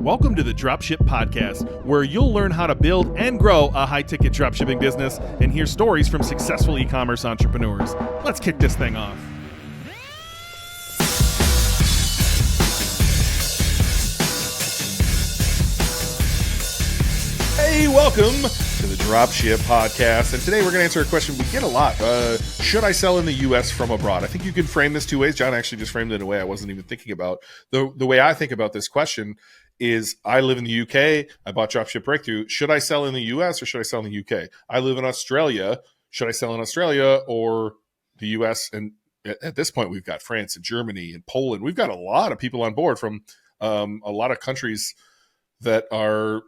Welcome to the Dropship Podcast, where you'll learn how to build and grow a high-ticket dropshipping business and hear stories from successful e-commerce entrepreneurs. Let's kick this thing off. Hey, welcome to the Dropship Podcast, and today we're going to answer a question we get a lot. Should I sell in the U.S. from abroad? I think you can frame this two ways. John actually just framed it in a way I wasn't even thinking about. The way I think about this question is, I live in the UK. I bought Dropship Breakthru. Should I sell in the US or should I sell in the UK? I live in Australia. Should I sell in Australia or the US? And at this point, we've got France and Germany and Poland. We've got a lot of people on board from a lot of countries that are,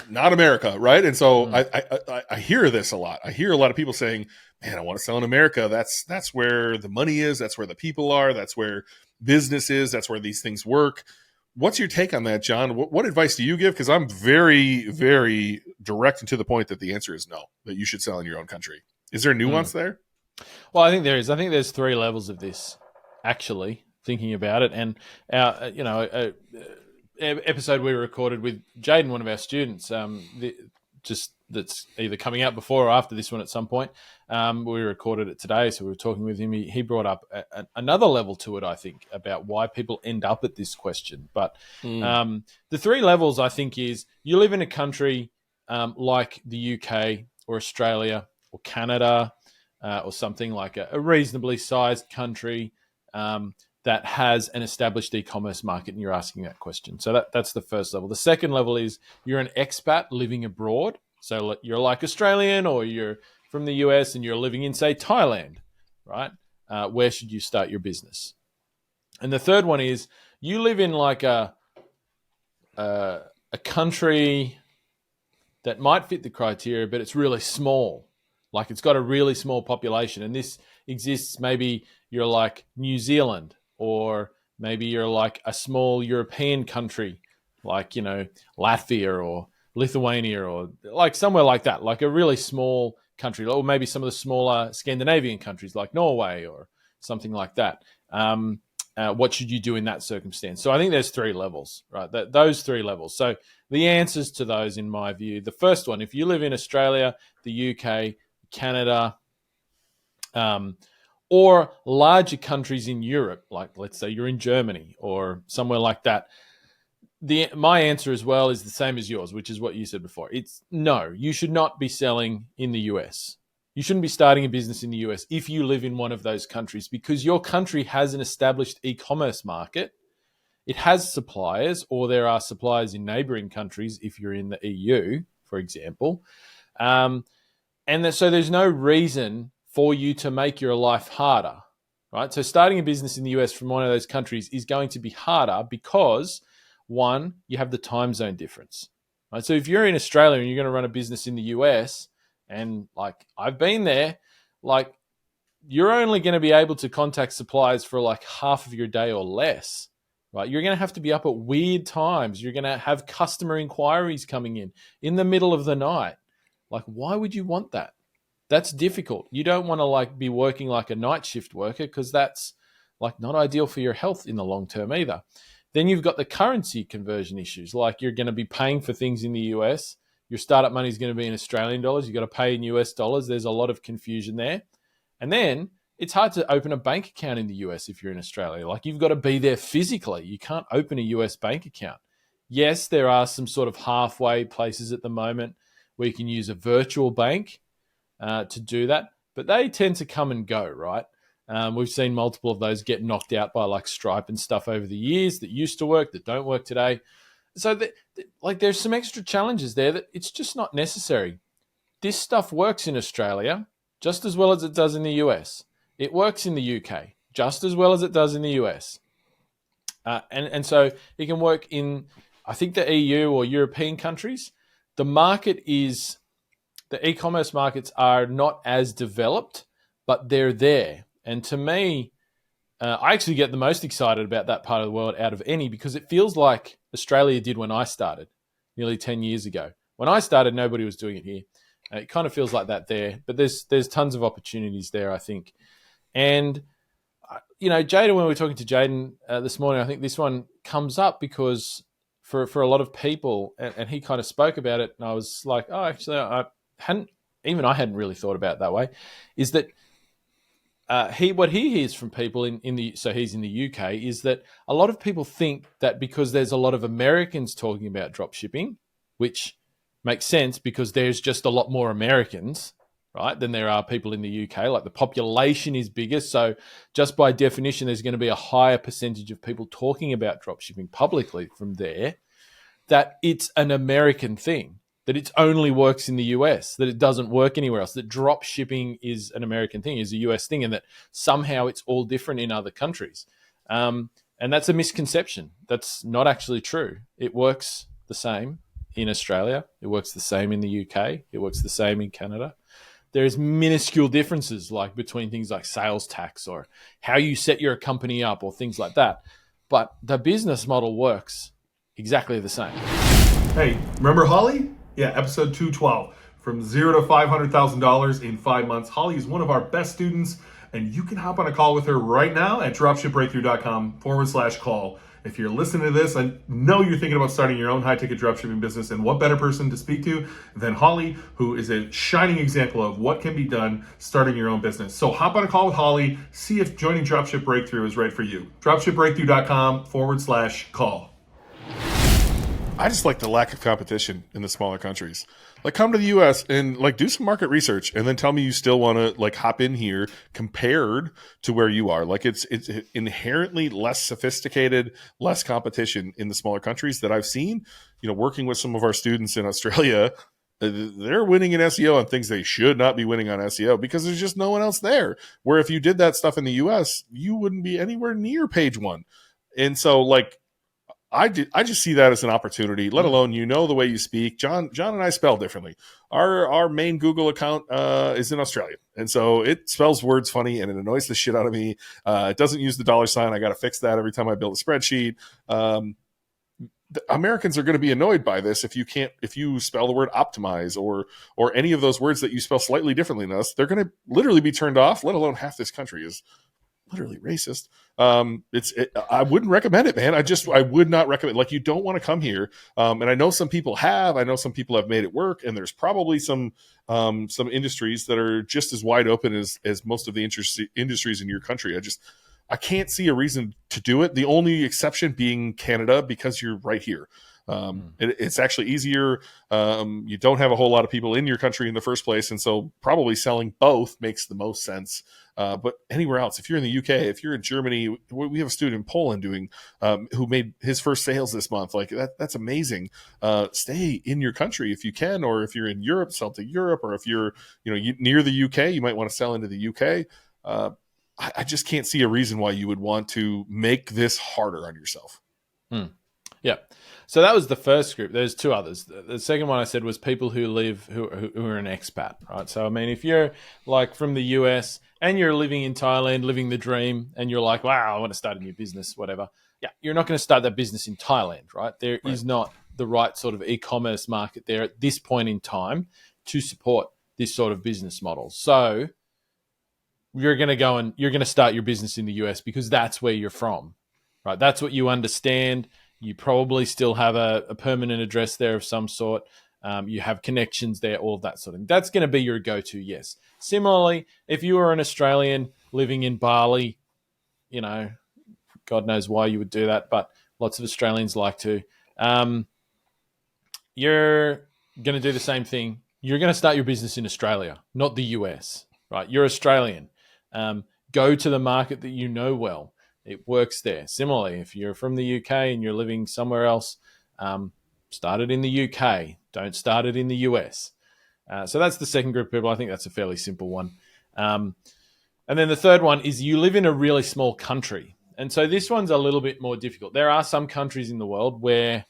not America, right? And so I hear this a lot. I hear a lot of people saying, man, I want to sell in America. That's where the money is. That's where the people are. That's where business is. That's where these things work. What's your take on that, John? What advice do you give? Because I'm very, very direct and to the point that the answer is no, that you should sell in your own country. Is there nuance there? Well, I think there is. I think there's three levels of this, actually, thinking about it. And, episode we recorded with Jaden, one of our students, that's either coming out before or after this one at some point. We recorded it today, so we were talking with him. He brought up another level to it, I think, about why people end up at this question. But the three levels, I think, is you live in a country like the UK or Australia or Canada or something like a reasonably sized country that has an established e-commerce market, and you're asking that question. So that's the first level. The second level is you're an expat living abroad. So you're like Australian, or you're from the US and you're living in, say, Thailand, right? Where should you start your business? And the third one is you live in like a country that might fit the criteria, but it's really small. Like it's got a really small population. And this exists, maybe you're like New Zealand, or maybe you're like a small European country, like, Latvia or Lithuania, or like somewhere like that, like a really small country, or maybe some of the smaller Scandinavian countries like Norway or something like that. What should you do in that circumstance? So I think there's three levels, right? Those three levels. So the answers to those, in my view, the first one, if you live in Australia, the UK, Canada, or larger countries in Europe, like let's say you're in Germany or somewhere like that, my answer as well is the same as yours, which is what you said before. It's no, you should not be selling in the US. You shouldn't be starting a business in the US if you live in one of those countries, because your country has an established e-commerce market. It has suppliers, or there are suppliers in neighboring countries if you're in the EU, for example. So there's no reason for you to make your life harder, right? So starting a business in the US from one of those countries is going to be harder because, one, you have the time zone difference, right? So if you're in Australia and you're going to run a business in the US, and like I've been there, like you're only going to be able to contact suppliers for like half of your day or less, right? You're going to have to be up at weird times. You're going to have customer inquiries coming in the middle of the night. Like, why would you want that? That's difficult. You don't want to like be working like a night shift worker, because that's like not ideal for your health in the long term either. Then you've got the currency conversion issues. Like you're going to be paying for things in the US. Your startup money is going to be in Australian dollars. You've got to pay in US dollars. There's a lot of confusion there. And then it's hard to open a bank account in the US if you're in Australia. Like you've got to be there physically. You can't open a US bank account. Yes, there are some sort of halfway places at the moment where you can use a virtual bank to do that, but they tend to come and go, right? We've seen multiple of those get knocked out by like Stripe and stuff over the years that used to work, that don't work today. So there's some extra challenges there that it's just not necessary. This stuff works in Australia just as well as it does in the US. It works in the UK just as well as it does in the US. And so it can work in, I think, the EU or European countries. The e-commerce markets are not as developed, but they're there. And to me, I actually get the most excited about that part of the world out of any, because it feels like Australia did when I started nearly 10 years ago. When I started, nobody was doing it here. It kind of feels like that there, but there's tons of opportunities there, I think. And, Jaden, when we were talking to Jaden this morning, I think this one comes up because for a lot of people, and he kind of spoke about it, and I was like, oh, actually, I hadn't really thought about it that way, is that what he hears from people he's in the UK, is that a lot of people think that because there's a lot of Americans talking about drop shipping, which makes sense because there's just a lot more Americans, right, than there are people in the UK. Like the population is bigger, so just by definition, there's going to be a higher percentage of people talking about drop shipping publicly from there, that it's an American thing, that it only works in the US, that it doesn't work anywhere else, that drop shipping is an American thing, is a US thing, and that somehow it's all different in other countries. And that's a misconception. That's not actually true. It works the same in Australia. It works the same in the UK. It works the same in Canada. There's minuscule differences like between things like sales tax or how you set your company up or things like that. But the business model works exactly the same. Hey, remember Holly? Yeah, episode 212. From $0 to $500,000 in 5 months. Holly is one of our best students, and you can hop on a call with her right now at dropshipbreakthru.com/call. If you're listening to this, I know you're thinking about starting your own high-ticket dropshipping business, and what better person to speak to than Holly, who is a shining example of what can be done starting your own business. So hop on a call with Holly, see if joining Dropship Breakthru is right for you. dropshipbreakthru.com/call. I just like the lack of competition in the smaller countries. Like, come to the US and like do some market research and then tell me you still want to like hop in here compared to where you are. Like it's inherently less sophisticated, less competition in the smaller countries that I've seen. You know, working with some of our students in Australia, they're winning in SEO on things they should not be winning on SEO because there's just no one else there. Where if you did that stuff in the US, you wouldn't be anywhere near page one. And so like, I just see that as an opportunity, let alone, the way you speak. John and I spell differently. Our main Google account is in Australia. And so it spells words funny and it annoys the shit out of me. It doesn't use the $sign. I got to fix that every time I build a spreadsheet. Americans are going to be annoyed by this if you spell the word optimize or any of those words that you spell slightly differently than us. They're going to literally be turned off, let alone half this country is literally racist. I wouldn't recommend it, man. I would not recommend. Like, you don't want to come here. And I know some people have. I know some people have made it work. And there's probably some industries that are just as wide open as most of the industries in your country. I can't see a reason to do it. The only exception being Canada, because you're right here. It's actually easier. You don't have a whole lot of people in your country in the first place. And so probably selling both makes the most sense. But anywhere else, if you're in the UK, if you're in Germany, we have a student in Poland who made his first sales this month. Like that's amazing. Stay in your country if you can, or if you're in Europe, sell to Europe, or if you're, near the UK, you might want to sell into the UK. I just can't see a reason why you would want to make this harder on yourself. Yeah. So that was the first group. There's two others. The second one I said was people who are an expat, right? So, I mean, if you're like from the US and you're living in Thailand, living the dream, and you're like, wow, I want to start a new business, whatever. Yeah, you're not going to start that business in Thailand, right? There is not the right sort of e-commerce market there at this point in time to support this sort of business model. So you're going to start your business in the US because that's where you're from, right? That's what you understand. You probably still have a permanent address there of some sort. You have connections there, all of that sort of thing. That's going to be your go-to, yes. Similarly, if you are an Australian living in Bali, God knows why you would do that, but lots of Australians like to. You're going to do the same thing. You're going to start your business in Australia, not the US, right? You're Australian. Go to the market that you know well. It works there. Similarly, if you're from the UK and you're living somewhere else, start it in the UK. Don't start it in the US. So that's the second group of people. I think that's a fairly simple one. And then the third one is you live in a really small country. And so this one's a little bit more difficult. There are some countries in the world where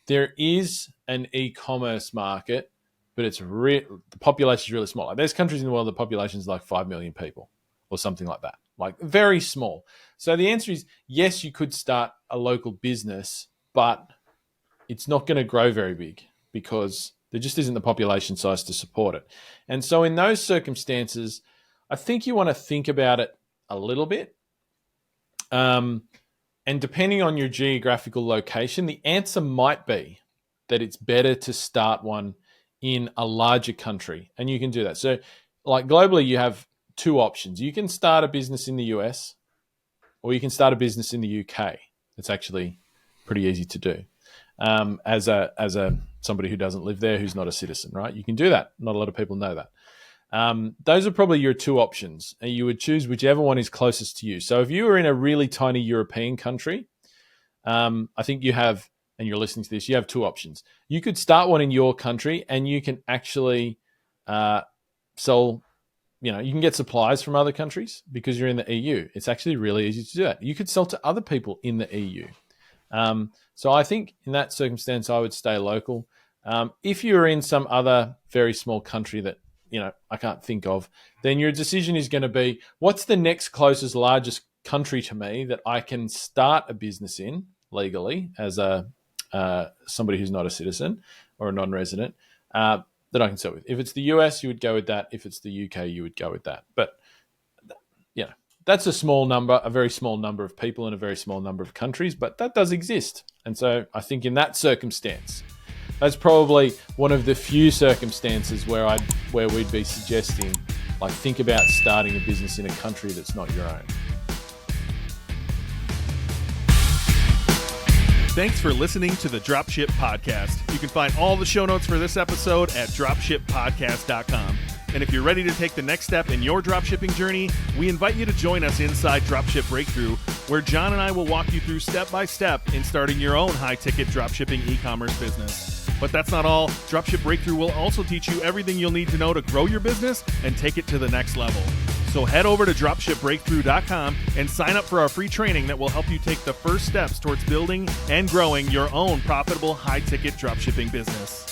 there is an e-commerce market, but the population is really small. Like there's countries in the world, the population is like 5 million people or something like that. Like very small. So the answer is yes, you could start a local business, but it's not going to grow very big because there just isn't the population size to support it. And so in those circumstances, I think you want to think about it a little bit. And And depending on your geographical location, the answer might be that it's better to start one in a larger country. And you can do that. So like globally, you have two options. You can start a business in the US or you can start a business in the UK. It's actually pretty easy to do. As somebody who doesn't live there, who's not a citizen, right? You can do that. Not a lot of people know that. Those are probably your two options, and you would choose whichever one is closest to you. So if you were in a really tiny European country, I think you have, and you're listening to this, you have two options. You could start one in your country, and you can actually sell. You can get supplies from other countries because you're in the EU. It's actually really easy to do that. You could sell to other people in the EU. So I think in that circumstance, I would stay local. If you're in some other very small country that, I can't think of, then your decision is going to be, what's the next closest, largest country to me that I can start a business in legally as somebody who's not a citizen or a non-resident, that I can sell with. If it's the US, you would go with that. If it's the UK, you would go with that. But, that's a small number, a very small number of people in a very small number of countries, but that does exist. And so I think in that circumstance, that's probably one of the few circumstances where we'd be suggesting, like, think about starting a business in a country that's not your own. Thanks for listening to the Dropship Podcast. You can find all the show notes for this episode at dropshippodcast.com. And if you're ready to take the next step in your dropshipping journey, we invite you to join us inside Dropship Breakthru, where John and I will walk you through step-by-step in starting your own high-ticket dropshipping e-commerce business. But that's not all. Dropship Breakthru will also teach you everything you'll need to know to grow your business and take it to the next level. So head over to dropshipbreakthru.com and sign up for our free training that will help you take the first steps towards building and growing your own profitable high-ticket dropshipping business.